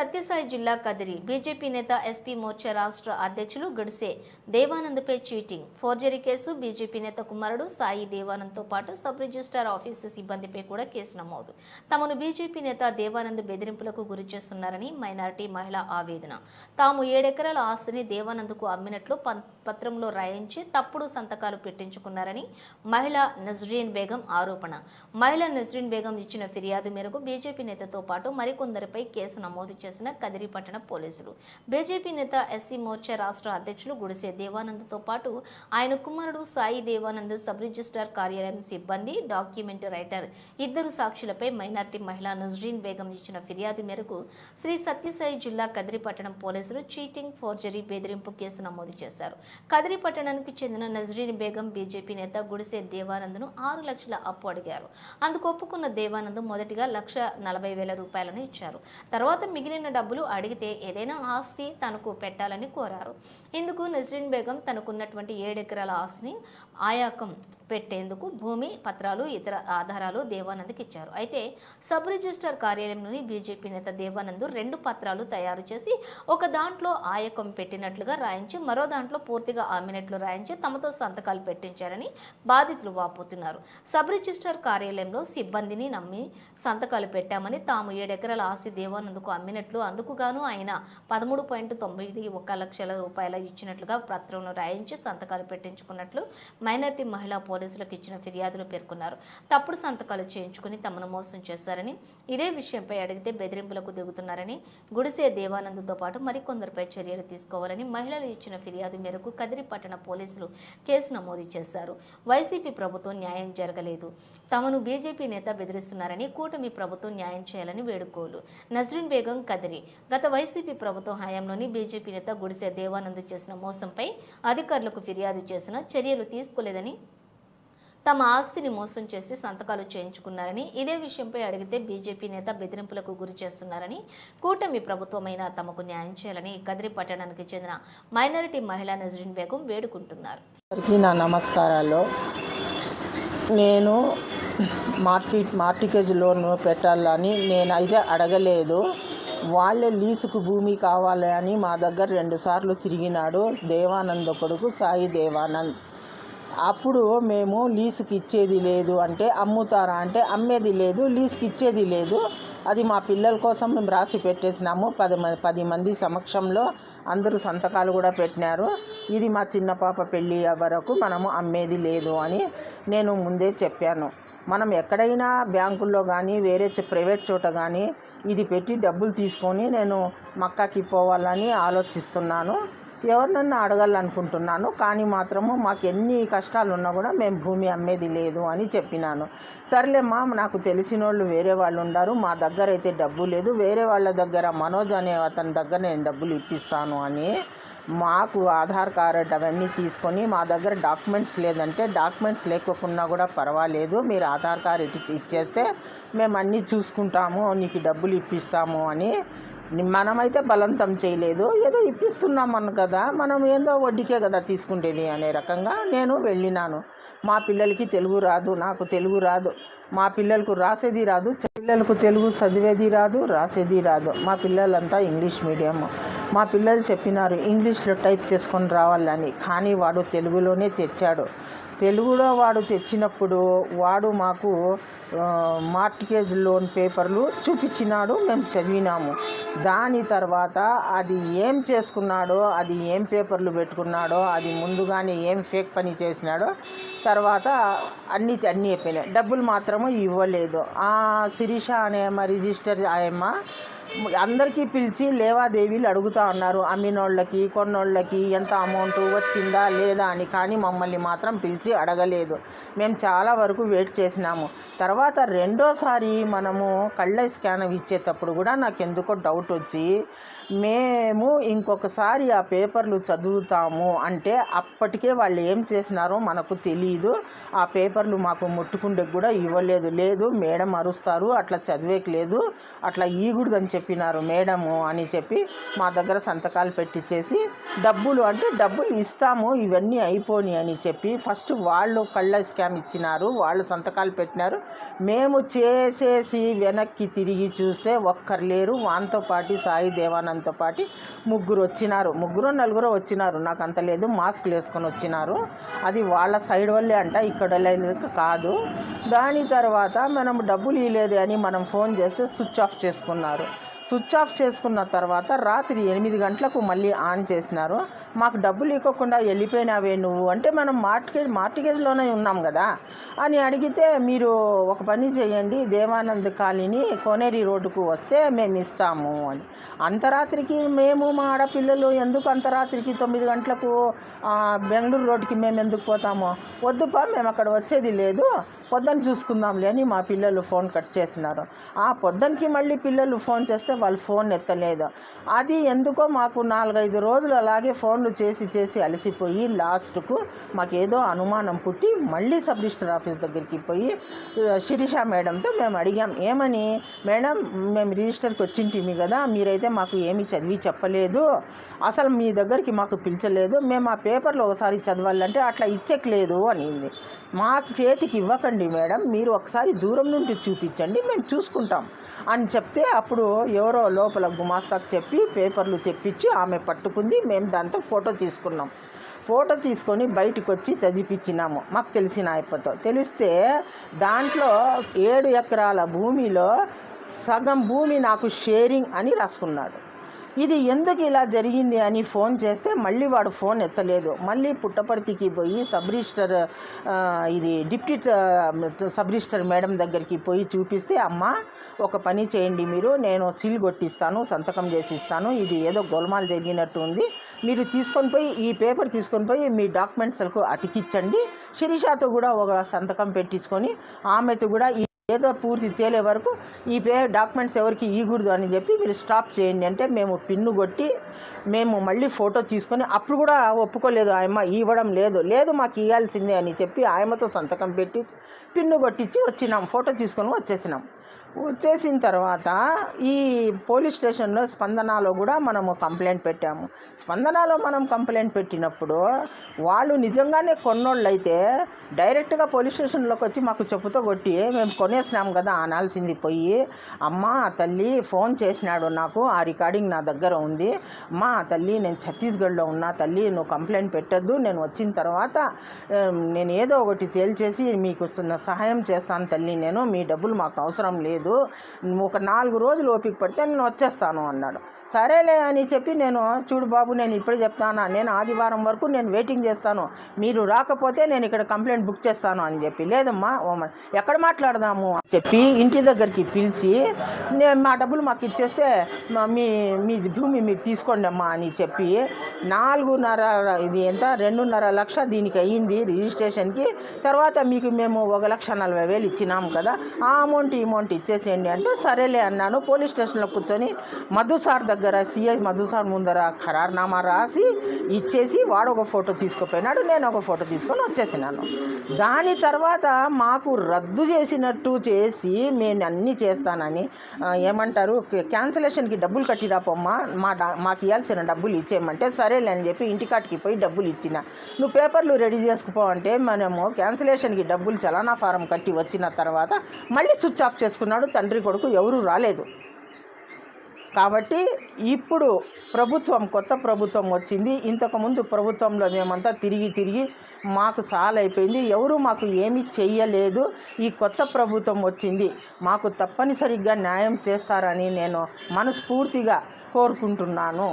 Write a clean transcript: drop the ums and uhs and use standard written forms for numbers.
సత్యసాయి జిల్లా కదిరి బీజేపీ నేత ఎస్పీ మోర్చా రాష్ట్ర అధ్యక్షులు గడిసే దేవానంద్పై చీటింగ్ ఫోర్జరీ కేసు బీజేపీ నేత కుమారుడు సాయి దేవానంద్తో పాటు సబ్ రిజిస్ట్రార్ ఆఫీసు సిబ్బందిపై కూడా కేసు నమోదు. తమను బీజేపీ నేత దేవానంద్ బెదిరింపులకు గురి చేస్తున్నారని మైనారిటీ మహిళ ఆవేదన. తాము 7 ఎకరాల ఆస్తిని దేవానంద్కు అమ్మినట్లు పత్రంలో రాయించి తప్పుడు సంతకాలు పెట్టించుకున్నారని మహిళ నజ్రీన్ బేగం ఆరోపణ. మహిళ నజ్రీన్ బేగం ఇచ్చిన ఫిర్యాదు మేరకు బీజేపీ నేతతో పాటు మరికొందరిపై కేసు నమోదు చేసిన కదిరి పట్టణ పోలీసులు. బీజేపీ నేత ఎస్సీ మోర్చా రాష్ట్ర అధ్యక్షులు గుడిసే దేవానంద్తో పాటు ఆయన కుమారుడు సాయి దేవానంద్ సబ్ రిజిస్ట్రార్ కార్యాలయం సిబ్బంది, డాక్యుమెంట్ రైటర్ ఇద్దరు సాక్షులపై మైనార్టీ మహిళ నజ్రీన్ బేగం ఇచ్చిన ఫిర్యాదు మేరకు శ్రీ సత్యసాయి జిల్లా కదిరి పట్టణం పోలీసులు చీటింగ్ ఫోర్జరీ బెదిరింపు కేసు నమోదు చేశారు. కదిరి పట్టణానికి చెందిన నజ్రీన్ బేగం బీజేపీ నేత గుడిసే దేవానంద్ను 6 లక్షల అప్పు అడిగారు. అందుకు ఒప్పుకున్న దేవానంద్ మొదటిగా ₹1,40,000 ఇచ్చారు. తర్వాత మిగిలిన డబ్బులు అడిగితే ఏదైనా ఆస్తి తనకు పెట్టాలని కోరారు. ఇందుకు నజ్రీన్ బేగం తనకున్నటువంటి 7 ఎకరాల ఆస్తిని ఆయాకం పెట్టేందుకు భూమి పత్రాలు ఇతర ఆధారాలు దేవానంద్కి ఇచ్చారు. అయితే సబ్ రిజిస్ట్రార్ కార్యాలయంలోని బీజేపీ నేత దేవానంద్ 2 పత్రాలు తయారు చేసి ఒక దాంట్లో ఆయకం పెట్టినట్లుగా రాయించి మరో దాంట్లో పూర్తిగా అమ్మినట్లు రాయించి తమతో సంతకాలు పెట్టించారని బాధితులు వాపోతున్నారు. సబ్ రిజిస్ట్రార్ కార్యాలయంలో సిబ్బందిని నమ్మి సంతకాలు పెట్టామని, తాము 7 ఎకరాల ఆస్తి దేవానంద్కు అమ్మినట్లు, అందుకు గాను ఆయన 13.91 లక్షల రూపాయలు ఇచ్చినట్లుగా పత్రంలో రాయించి సంతకాలు పెట్టించుకున్నట్లు మైనార్టీ మహిళా పోలీసులకు ఇచ్చిన ఫిర్యాదులు పేర్కొన్నారు. తప్పుడు సంతకాలు చేయించుకుని తమను మోసం చేశారని, ఇదే విషయంపై అడిగితే బెదిరింపులకు దిగుతున్నారని, గుడిసే దేవానంద్తో పాటు మరికొందరిపై చర్యలు తీసుకోవాలని మహిళలు ఇచ్చిన ఫిర్యాదు మేరకు కదిరి పట్టణ పోలీసులు కేసు నమోదు చేశారు. వైసీపీ ప్రభుత్వం న్యాయం జరగలేదు, తమను బీజేపీ నేత బెదిరిస్తున్నారని, కూటమి ప్రభుత్వం న్యాయం చేయాలని వేడుకోలు. నజ్రీన్ బేగం కదిరి. గత వైసీపీ ప్రభుత్వం హయాంలోని బీజేపీ నేత గుడిసే దేవానంద్ చేసిన మోసంపై అధికారులకు ఫిర్యాదు చేసినా చర్యలు తీసుకోలేదని, తమ ఆస్తిని మోసం చేసి సంతకాలు చేయించుకున్నారని, ఇదే విషయంపై అడిగితే బీజేపీ నేత బెదిరింపులకు గురి చేస్తున్నారని, కూటమి ప్రభుత్వమైనా తమకు న్యాయం చేయాలని కదిరి పట్టణానికి చెందిన మైనారిటీ మహిళా నజ్రీన్ బేగం వేడుకుంటున్నారు. నా నమస్కారాలు. నేను మార్టిగేజ్ లోన్ పెట్టాలని నేనైతే అడగలేదు. వాళ్ళే లీజుకు భూమి కావాలి అని మా దగ్గర 2 సార్లు తిరిగినాడు దేవానంద్ కొడుకు సాయి దేవానంద్. అప్పుడు మేము లీజుకి ఇచ్చేది లేదు అంటే, అమ్ముతారా అంటే అమ్మేది లేదు, లీజుకి ఇచ్చేది లేదు. అది మా పిల్లల కోసం మేము రాసి పెట్టేసినాము. 10 మంది సమక్షంలో అందరూ సంతకాలు కూడా పెట్టినారు. ఇది మా చిన్న పాప పెళ్ళి వరకు మనము అమ్మేది లేదు అని నేను ముందే చెప్పాను. మనం ఎక్కడైనా బ్యాంకుల్లో కానీ వేరే ప్రైవేట్ చోట కానీ ఇది పెట్టి డబ్బులు తీసుకొని నేను మక్కాకి పోవాలని ఆలోచిస్తున్నాను. ఎవరినన్నా అడగాలనుకుంటున్నాను. కానీ మాత్రము మాకు ఎన్ని కష్టాలు ఉన్నా కూడా మేము భూమి అమ్మేది లేదు అని చెప్పినాను. సర్లేమ్మా, నాకు తెలిసిన వాళ్ళు వేరే వాళ్ళు ఉన్నారు, మా దగ్గర అయితే డబ్బు లేదు, వేరే వాళ్ళ దగ్గర మనోజ్ అనే అతని దగ్గర నేను డబ్బులు ఇప్పిస్తాను అని మాకు ఆధార్ కార్డు అవన్నీ తీసుకొని, మా దగ్గర డాక్యుమెంట్స్ లేదంటే డాక్యుమెంట్స్ లేకపోకున్నా కూడా పర్వాలేదు, మీరు ఆధార్ కార్డు ఇచ్చేస్తే మేము అన్నీ చూసుకుంటాము, నీకు డబ్బులు ఇప్పిస్తాము అని. మనమైతే బలవంతం చేయలేదు, ఏదో ఇప్పిస్తున్నామను కదా, మనం ఏందో వడ్డీకే కదా తీసుకుంటేది అనే రకంగా నేను వెళ్ళినాను. మా పిల్లలకి తెలుగు రాదు, నాకు తెలుగు రాదు, మా పిల్లలకు రాసేది రాదు, పిల్లలకు తెలుగు చదివేది రాదు, రాసేది రాదు. మా పిల్లలంతా ఇంగ్లీష్ మీడియం. మా పిల్లలు చెప్పినారు ఇంగ్లీష్లో టైప్ చేసుకొని రావాలని, కానీ వాడు తెలుగులోనే తెచ్చాడు. తెలుగులో వాడు తెచ్చినప్పుడు వాడు మాకు మార్టిగేజ్ లోన్ పేపర్లు చూపించినాడు, మేము చదివినాము. దాని తర్వాత అది ఏం చేసుకున్నాడో, అది ఏం పేపర్లు పెట్టుకున్నాడో, అది ముందుగానే ఏం ఫేక్ పని చేసినాడో, తర్వాత అన్నీ అయిపోయినాయి. డబ్బులు మాత్రము ఇవ్వలేదు. శిరీష అనే రిజిస్టర్ ఆయమ్మ అందరికీ పిలిచి లేవాదేవీలు అడుగుతూ ఉన్నారు, అమ్మినోళ్ళకి కొన్నోళ్ళకి ఎంత అమౌంట్ వచ్చిందా లేదా అని. కానీ మమ్మల్ని మాత్రం పిలిచి అడగలేదు. మేము చాలా వరకు వెయిట్ చేసినాము. తర్వాత రెండోసారి మనము కళ్ళ స్కాన్ ఇచ్చేటప్పుడు కూడా నాకు ఎందుకో డౌట్ వచ్చి మేము ఇంకొకసారి ఆ పేపర్లు చదువుతాము అంటే అప్పటికే వాళ్ళు ఏం చేసినారో మనకు తెలియదు. ఆ పేపర్లు మాకు ముట్టుకుండేకి కూడా ఇవ్వలేదు. లేదు మేడం అరుస్తారు, అట్లా చదివేయలేదు, అట్లా ఈగుడుదని చెప్పినారు మేడము అని చెప్పి మా దగ్గర సంతకాలు పెట్టించేసి డబ్బులు ఇస్తాము ఇవన్నీ అయిపోయి అని చెప్పి ఫస్ట్ వాళ్ళు కళ్ళ స్కామ్ ఇచ్చినారు. వాళ్ళు సంతకాలు పెట్టినారు. మేము చేసేసి వెనక్కి తిరిగి చూస్తే ఒక్కరు లేరు. వాంతో పాటు సాయి దేవానంద్తో పాటు ముగ్గురు నలుగురు వచ్చినారు. నాకు అంత లేదు, మాస్క్లు వేసుకొని వచ్చినారు. అది వాళ్ళ సైడ్ వల్లే అంట, ఇక్కడ కాదు. దాని తర్వాత మనం డబ్బులు ఇవ్వలేదు అని మనం ఫోన్ చేస్తే స్విచ్ ఆఫ్ చేసుకున్నారు. స్విచ్ ఆఫ్ చేసుకున్న తర్వాత రాత్రి 8 గంటలకు మళ్ళీ ఆన్ చేసినారు. మాకు డబ్బులు ఇవ్వకుండా వెళ్ళిపోయినావే నువ్వు అంటే, మనం మార్టిగేజ్లోనే ఉన్నాం కదా అని అడిగితే, మీరు ఒక పని చేయండి, దేవానంద్ కాలనీ కోనేరి రోడ్డుకు వస్తే మేము ఇస్తాము అని. అంతరాత్రికి మేము మా ఆడపిల్లలు ఎందుకు అంతరాత్రికి 9 గంటలకు బెంగళూరు రోడ్డుకి మేము ఎందుకు పోతాము, వద్దుపా మేము అక్కడ వచ్చేది లేదు, పొద్దున చూసుకుందాంలే అని మా పిల్లలు ఫోన్ కట్ చేసినారు. ఆ పొద్దునకి మళ్ళీ పిల్లలు ఫోన్ చేస్తే వాళ్ళు ఫోన్ ఎత్తలేదు. అది ఎందుకో మాకు 4-5 రోజులు అలాగే ఫోన్లు చేసి అలసిపోయి లాస్ట్కు మాకు ఏదో అనుమానం పుట్టి మళ్ళీ సబ్ రిజిస్టర్ ఆఫీస్ దగ్గరికి పోయి శిరీష మేడంతో మేము అడిగాం, ఏమని మేడం మేము రిజిస్టర్కి వచ్చింటిమి కదా, మీరైతే మాకు ఏమీ చదివి చెప్పలేదు, అసలు మీ దగ్గరికి మాకు పిలిచలేదు, మేము ఆ పేపర్లో ఒకసారి చదవాలంటే అట్లా ఇచ్చేయలేదు అనింది. మాకు చేతికి ఇవ్వకండి మేడం, మీరు ఒకసారి దూరం నుండి చూపించండి, మేము చూసుకుంటాం అని చెప్తే అప్పుడు ఎవరో లోపల గుమాస్తాకు చెప్పి పేపర్లు తెప్పించి ఆమె పట్టుకుంది. మేము దాంతో ఫోటో తీసుకున్నాం. ఫోటో తీసుకొని బయటకు వచ్చి చదివిపించినాము మాకు తెలిసిన అయిపోతో. తెలిస్తే దాంట్లో 7 ఎకరాల భూమిలో సగం భూమి నాకు షేరింగ్ అని రాసుకున్నాడు. ఇది ఎందుకు ఇలా జరిగింది అని ఫోన్ చేస్తే మళ్ళీ వాడు ఫోన్ ఎత్తలేదు. మళ్ళీ పుట్టపర్తికి పోయి డిప్యూటీ సబ్ రిజిస్టర్ మేడం దగ్గరికి పోయి చూపిస్తే, అమ్మ ఒక పని చేయండి, నేను సీల్ కొట్టిస్తాను, సంతకం చేసి ఇస్తాను, ఇది ఏదో గోల్మాల్ జరిగినట్టు ఉంది, మీరు తీసుకొని పోయి ఈ పేపర్ తీసుకొని పోయి మీ డాక్యుమెంట్స్లకు అతికిచ్చండి, శిరీషాతో కూడా ఒక సంతకం పెట్టించుకొని ఆమెతో కూడా ఏదో పూర్తి తేలే వరకు ఈ డాక్యుమెంట్స్ ఎవరికి ఇవ్వకూడదు అని చెప్పి మీరు స్టాప్ చేయండి అంటే, మేము పిన్ను కొట్టి మేము మళ్ళీ ఫోటో తీసుకొని అప్పుడు కూడా ఒప్పుకోలేదు ఆయమ్మ, ఇవ్వడం లేదు మాకు ఇవ్వాల్సిందే అని చెప్పి ఆయమ్మతో సంతకం పెట్టి పిన్ను కొట్టించి వచ్చినాం. ఫోటో తీసుకొని వచ్చేసిన తర్వాత ఈ పోలీస్ స్టేషన్లో స్పందనలో కూడా మనము కంప్లైంట్ పెట్టాము. స్పందనలో మనం కంప్లైంట్ పెట్టినప్పుడు వాళ్ళు నిజంగానే కొన్నోళ్ళు అయితే డైరెక్ట్గా పోలీస్ స్టేషన్లోకి వచ్చి మాకు చెప్పుతో కొట్టి, మేము కొనేసినాం కదా అనాల్సింది పోయి, అమ్మ తల్లి ఫోన్ చేసినాడు నాకు, ఆ రికార్డింగ్ నా దగ్గర ఉంది, అమ్మ తల్లి నేను ఛత్తీస్గఢ్లో ఉన్నా తల్లి, నువ్వు కంప్లైంట్ పెట్టద్దు, నేను వచ్చిన తర్వాత నేను ఏదో ఒకటి తేల్చేసి మీకు సహాయం చేస్తాను తల్లి, నేను మీ డబ్బులు మాకు అవసరం లేదు, ఒక 4 రోజులు ఓపిక పడితే నేను వచ్చేస్తాను అన్నాడు. సరేలే అని చెప్పి, నేను చూడు బాబు నేను ఇప్పుడే చెప్తాను, నేను ఆదివారం వరకు నేను వెయిటింగ్ చేస్తాను, మీరు రాకపోతే నేను ఇక్కడ కంప్లైంట్ బుక్ చేస్తాను అని చెప్పి, లేదమ్మా ఎక్కడ మాట్లాడదాము అని చెప్పి ఇంటి దగ్గరికి పిలిచి, మా డబ్బులు మాకు ఇచ్చేస్తే మీ భూమి మీరు తీసుకోండి అమ్మా అని చెప్పి 2.5 లక్ష దీనికి అయ్యింది రిజిస్ట్రేషన్కి. తర్వాత మీకు మేము 1,40,000 ఇచ్చినాము కదా, ఆ అమౌంట్ ఇచ్చేసేయండి అంటే సరేలే అన్నాను. పోలీస్ స్టేషన్లో కూర్చొని మధు సార్ దగ్గర సిఐ మధు సార్ ముందర ఖరార్నామా రాసి ఇచ్చేసి వాడు ఒక ఫోటో తీసుకుపోయినాడు, నేను ఒక ఫోటో తీసుకొని వచ్చేసినాను. దాని తర్వాత మాకు రద్దు చేసినట్టు చేసి నేను అన్నీ చేస్తానని ఏమంటారు, క్యాన్సిలేషన్కి డబ్బులు కట్టిరాపమ్మా, మాకు ఇవ్వాల్సిన డబ్బులు ఇచ్చేయమంటే సరేలే అని చెప్పి ఇంటికాటికి పోయి డబ్బులు ఇచ్చిన. నువ్వు పేపర్లు రెడీ చేసుకుపో అంటే మనము క్యాన్సిలేషన్కి డబ్బులు చలానా ఫారం కట్టి వచ్చిన తర్వాత మళ్ళీ స్విచ్ ఆఫ్ చేసుకున్నాడు. తండ్రి కొడుకు ఎవరూ రాలేదు. కాబట్టి ఇప్పుడు కొత్త ప్రభుత్వం వచ్చింది. ఇంతకుముందు ప్రభుత్వంలో మేమంతా తిరిగి మాకు సాలైపోయింది, ఎవరు మాకు ఏమీ చెయ్యలేదు. ఈ కొత్త ప్రభుత్వం వచ్చింది, మాకు తప్పనిసరిగా న్యాయం చేస్తారని నేను మనస్ఫూర్తిగా కోరుకుంటున్నాను.